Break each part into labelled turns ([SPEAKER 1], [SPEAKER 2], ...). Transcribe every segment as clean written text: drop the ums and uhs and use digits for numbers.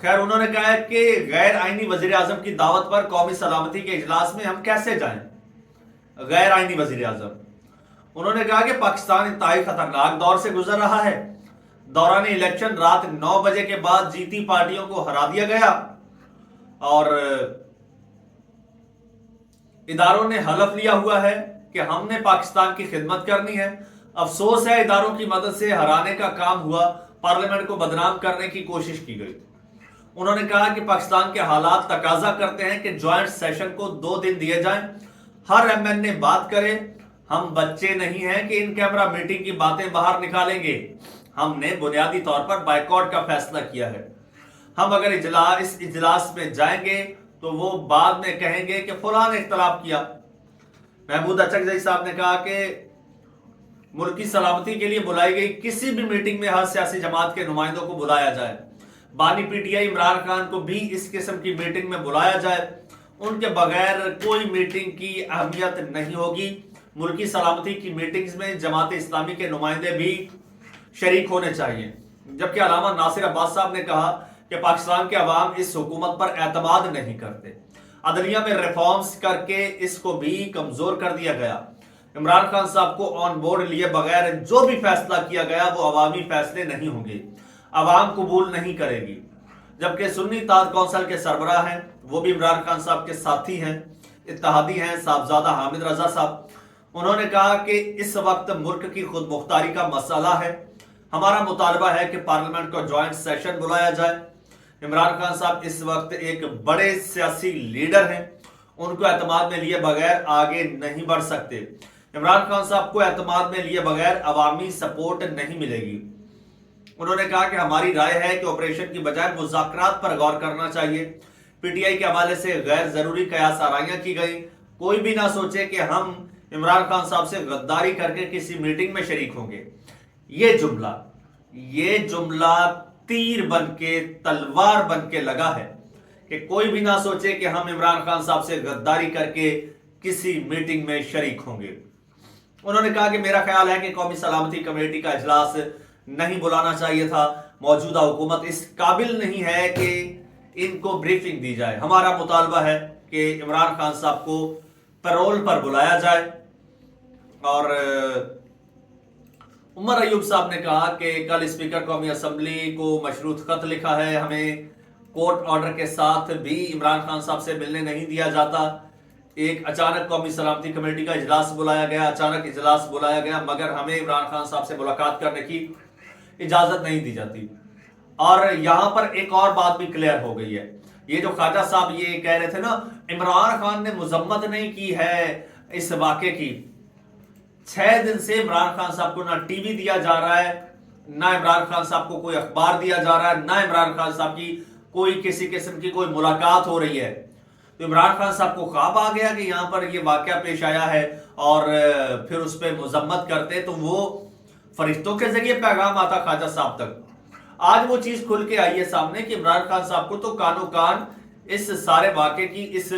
[SPEAKER 1] خیر انہوں نے کہا ہے کہ غیر آئینی وزیر اعظم کی دعوت پر قومی سلامتی کے اجلاس میں ہم کیسے جائیں؟ غیر آئینی وزیر اعظم، انہوں نے کہا کہ پاکستان انتہائی خطرناک دور سے گزر رہا ہے۔ دوران الیکشن رات 9 بجے کے بعد جیتی پارٹیوں کو ہرا دیا گیا اور اداروں نے حلف لیا ہوا ہے کہ ہم نے پاکستان کی خدمت کرنی ہے۔ افسوس ہے اداروں کی مدد سے ہرانے کا کام ہوا، پارلیمنٹ کو بدنام کرنے کی کوشش کی گئی۔ انہوں نے کہا کہ پاکستان کے حالات تقاضا کرتے ہیں کہ جوائنٹ سیشن کو 2 دن دیے جائیں، ہر ایم این اے بات کرے۔ ہم بچے نہیں ہیں کہ ان کیمرہ میٹنگ کی باتیں باہر نکالیں گے۔ ہم نے بنیادی طور پر بائیکاٹ کا فیصلہ کیا ہے۔ ہم اگر اس اجلاس میں جائیں گے تو وہ بعد میں کہیں گے کہ فلاں نے اختلاف کیا۔ محمود اچکزئی صاحب نے کہا کہ ملکی سلامتی کے لیے بلائی گئی کسی بھی میٹنگ میں ہر سیاسی جماعت کے نمائندوں کو بلایا جائے۔ بانی P T I Imran Khan کو بھی اس قسم کی میٹنگ میں بلایا جائے۔ ان کے بغیر کوئی میٹنگ کی اہمیت نہیں ہوگی۔ ملکی سلامتی کی میٹنگز میں جماعت اسلامی کے نمائندے بھی شریک ہونے چاہیے۔ جبکہ علامہ ناصر عباس صاحب نے کہا کہ پاکستان کے عوام اس حکومت پر اعتماد نہیں کرتے۔ عدلیہ میں ریفارمز کر کے اس کو بھی کمزور کر دیا گیا۔ عمران خان صاحب کو آن بورڈ لیے بغیر جو بھی فیصلہ کیا گیا وہ عوامی فیصلے نہیں ہوں گے، عوام قبول نہیں کرے گی۔ جبکہ سنی اتحاد کونسل کے سربراہ ہیں، وہ بھی عمران خان صاحب کے ساتھی ہیں، اتحادی ہیں، صاحبزادہ حامد رضا صاحب۔ انہوں نے کہا کہ اس وقت ملک کی خود مختاری کا مسئلہ ہے۔ ہمارا مطالبہ ہے کہ پارلیمنٹ کو جوائنٹ سیشن بلایا جائے۔ عمران خان صاحب اس وقت ایک بڑے سیاسی لیڈر ہیں، ان کو اعتماد میں لیے بغیر آگے نہیں بڑھ سکتے۔ عمران خان صاحب کو اعتماد میں لیے بغیر عوامی سپورٹ نہیں ملے گی۔ انہوں نے کہا کہ ہماری رائے ہے کہ آپریشن کی بجائے مذاکرات پر غور کرنا چاہیے۔ پی ٹی آئی کے حوالے سے غیر ضروری قیاس آرائیاں کی گئیں۔ کوئی بھی نہ سوچے کہ ہم عمران خان صاحب سے غداری کر کے کسی میٹنگ میں شریک ہوں گے۔ یہ جملہ تیر بن کے تلوار بن کے لگا ہے کہ کوئی بھی نہ سوچے کہ ہم عمران خان صاحب سے غداری کر کے کسی میٹنگ میں شریک ہوں گے۔ انہوں نے کہا کہ میرا خیال ہے کہ قومی سلامتی کمیٹی کا اجلاس نہیں بلانا چاہیے تھا۔ موجودہ حکومت اس قابل نہیں ہے کہ ان کو بریفنگ دی جائے۔ ہمارا مطالبہ ہے کہ عمران خان صاحب کو پیرول پر بلایا جائے۔ اور عمر ایوب صاحب نے کہا کہ کل اسپیکر قومی اسمبلی کو مشروط خط لکھا ہے، ہمیں کورٹ آرڈر کے ساتھ بھی عمران خان صاحب سے ملنے نہیں دیا جاتا۔ ایک اچانک قومی سلامتی کمیٹی کا اجلاس بلایا گیا، مگر ہمیں عمران خان صاحب سے ملاقات کرنے کی اجازت نہیں دی جاتی۔ اور یہاں پر ایک اور بات بھی کلیئر ہو گئی ہے۔ یہ جو خواجہ صاحب یہ کہہ رہے تھے نا عمران خان نے مذمت نہیں کی ہے اس واقعے کی، 6 دن سے عمران خان صاحب کو نہ ٹی وی دیا جا رہا ہے، نہ عمران خان صاحب کو کوئی اخبار دیا جا رہا ہے، نہ عمران خان صاحب کی کوئی کسی قسم کی کوئی ملاقات ہو رہی ہے۔ تو عمران خان صاحب کو خواب آ گیا کہ یہاں پر یہ واقعہ پیش آیا ہے اور پھر اس پہ مذمت کرتے تو وہ فرشتوں کے ذریعے پیغام آتا خواجہ صاحب تک۔ آج وہ چیز کھل کے آئی ہے سامنے کہ عمران خان صاحب کو تو کانوں کان اس سارے واقعے کی اس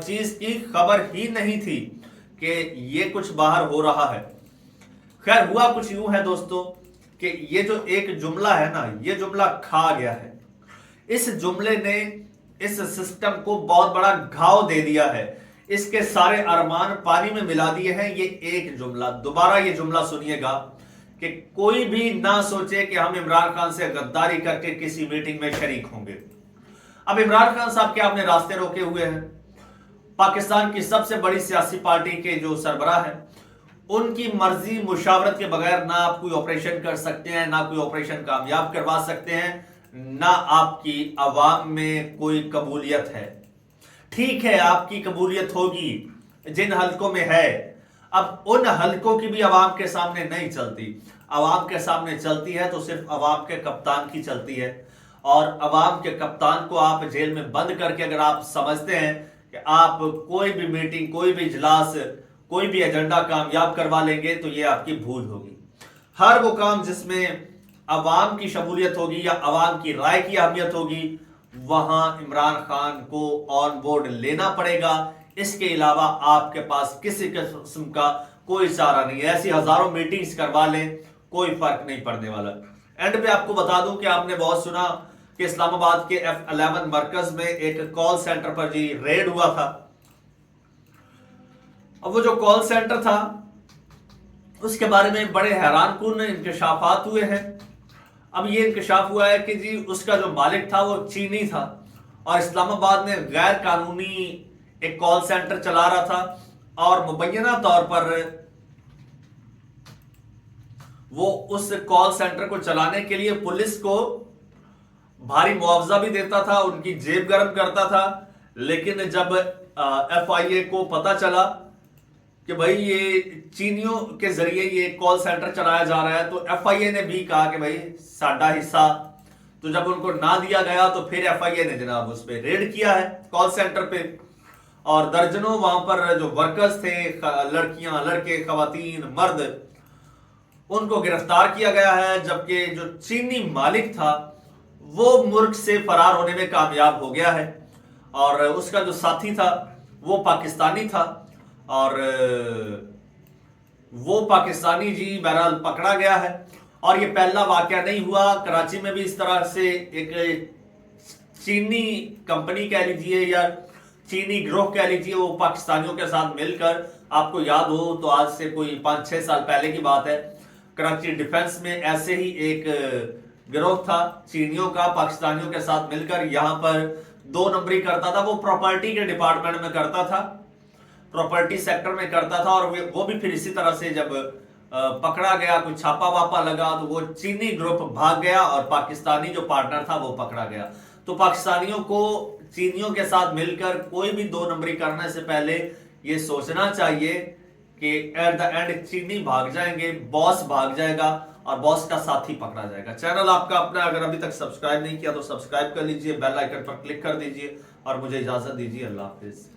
[SPEAKER 1] چیز کی خبر ہی نہیں تھی کہ یہ کچھ باہر ہو رہا ہے۔ خیر ہوا کچھ یوں ہے دوستو کہ یہ جو ایک جملہ ہے نا، یہ جملہ کھا گیا ہے۔ اس جملے نے اس سسٹم کو بہت بڑا گھاؤ دے دیا ہے، اس کے سارے ارمان پانی میں ملا دیے ہیں۔ یہ ایک جملہ، دوبارہ یہ جملہ سنیے گا کہ کوئی بھی نہ سوچے کہ ہم عمران خان سے غداری کر کے کسی میٹنگ میں شریک ہوں گے۔ اب عمران خان صاحب کے آپ نے راستے روکے ہوئے ہیں۔ پاکستان کی سب سے بڑی سیاسی پارٹی کے جو سربراہ ہیں، ان کی مرضی مشاورت کے بغیر نہ آپ کوئی آپریشن کر سکتے ہیں، نہ کوئی آپریشن کامیاب کروا سکتے ہیں، نہ آپ کی عوام میں کوئی قبولیت ہے۔ ٹھیک ہے آپ کی قبولیت ہوگی جن حلقوں میں ہے، اب ان حلقوں کی بھی عوام کے سامنے نہیں چلتی۔ عوام کے سامنے چلتی ہے تو صرف عوام کے کپتان کی چلتی ہے، اور عوام کے کپتان کو آپ جیل میں بند کر کے اگر آپ سمجھتے ہیں کہ آپ کوئی بھی میٹنگ، کوئی بھی اجلاس، کوئی بھی ایجنڈا کامیاب کروا لیں گے تو یہ آپ کی بھول ہوگی۔ ہر وہ کام جس میں عوام کی شمولیت ہوگی یا عوام کی رائے کی اہمیت ہوگی، وہاں عمران خان کو آن بورڈ لینا پڑے گا۔ اس کے علاوہ آپ کے پاس کسی قسم کا کوئی چارہ نہیں ہے۔ ایسی ہزاروں میٹنگز کروا لیں، کوئی فرق نہیں پڑنے والا۔ اینڈ پہ آپ کو بتا دوں کہ آپ نے بہت سنا کہ اسلام آباد کے F11 مرکز میں ایک کال سینٹر پر جی ریڈ ہوا تھا. اب وہ جو کال سینٹر تھا اس کے بارے میں بڑے حیران کن انکشافات ہوئے ہیں. اب یہ انکشاف ہوا ہے کہ جی اس کا جو مالک تھا وہ چینی تھا اور اسلام آباد میں غیر قانونی ایک کال سینٹر چلا رہا تھا اور مبینہ طور پر وہ اس کال سینٹر کو چلانے کے لیے پولیس کو بھاری معاوضہ بھی دیتا تھا, ان کی جیب گرم کرتا تھا. لیکن جب FIA کو پتا چلا کہ بھائی یہ چینیوں کے ذریعے یہ کال سینٹر چلایا جا رہا ہے تو FIA نے بھی کہا کہ بھائی ساڈا حصہ. تو جب ان کو نہ دیا گیا تو پھر FIA نے جناب اس پہ ریڈ کیا ہے کال سینٹر پہ, اور درجنوں وہاں پر جو ورکرز تھے, لڑکیاں, لڑکے, خواتین, مرد, ان کو گرفتار کیا گیا ہے. جبکہ جو چینی مالک تھا وہ ملک سے فرار ہونے میں کامیاب ہو گیا ہے اور اس کا جو ساتھی تھا وہ پاکستانی تھا اور وہ پاکستانی جی بہرحال پکڑا گیا ہے. اور یہ پہلا واقعہ نہیں ہوا, کراچی میں بھی اس طرح سے ایک چینی کمپنی کہہ لیجیے یا چینی گروہ کہہ لیجیے, وہ پاکستانیوں کے ساتھ مل کر, آپ کو یاد ہو تو آج سے کوئی 5-6 سال پہلے کی بات ہے, کراچی ڈیفنس میں ایسے ہی ایک گروہ تھا چینیوں کا پاکستانیوں کے ساتھ مل کر, یہاں پر 2 نمبری کرتا تھا. وہ پراپرٹی کے ڈپارٹمنٹ میں کرتا تھا, پراپرٹی سیکٹر میں کرتا تھا, اور وہ بھی پھر اسی طرح سے جب پکڑا گیا, کوئی چھاپا واپا لگا تو وہ چینی گروپ بھاگ گیا اور پاکستانی جو پارٹنر تھا وہ پکڑا گیا. تو پاکستانیوں کو چینیوں کے ساتھ مل کر کوئی بھی 2 نمبری کرنے سے پہلے یہ سوچنا چاہیے کہ ایٹ دا اینڈ چینی بھاگ جائیں گے, باس بھاگ جائے گا اور باس کا ساتھی پکڑا جائے گا. چینل آپ کا اپنا اگر ابھی تک سبسکرائب نہیں کیا تو سبسکرائب کر لیجئے, بیل آئیکن پر کلک کر دیجئے اور مجھے اجازت دیجئے. اللہ حافظ.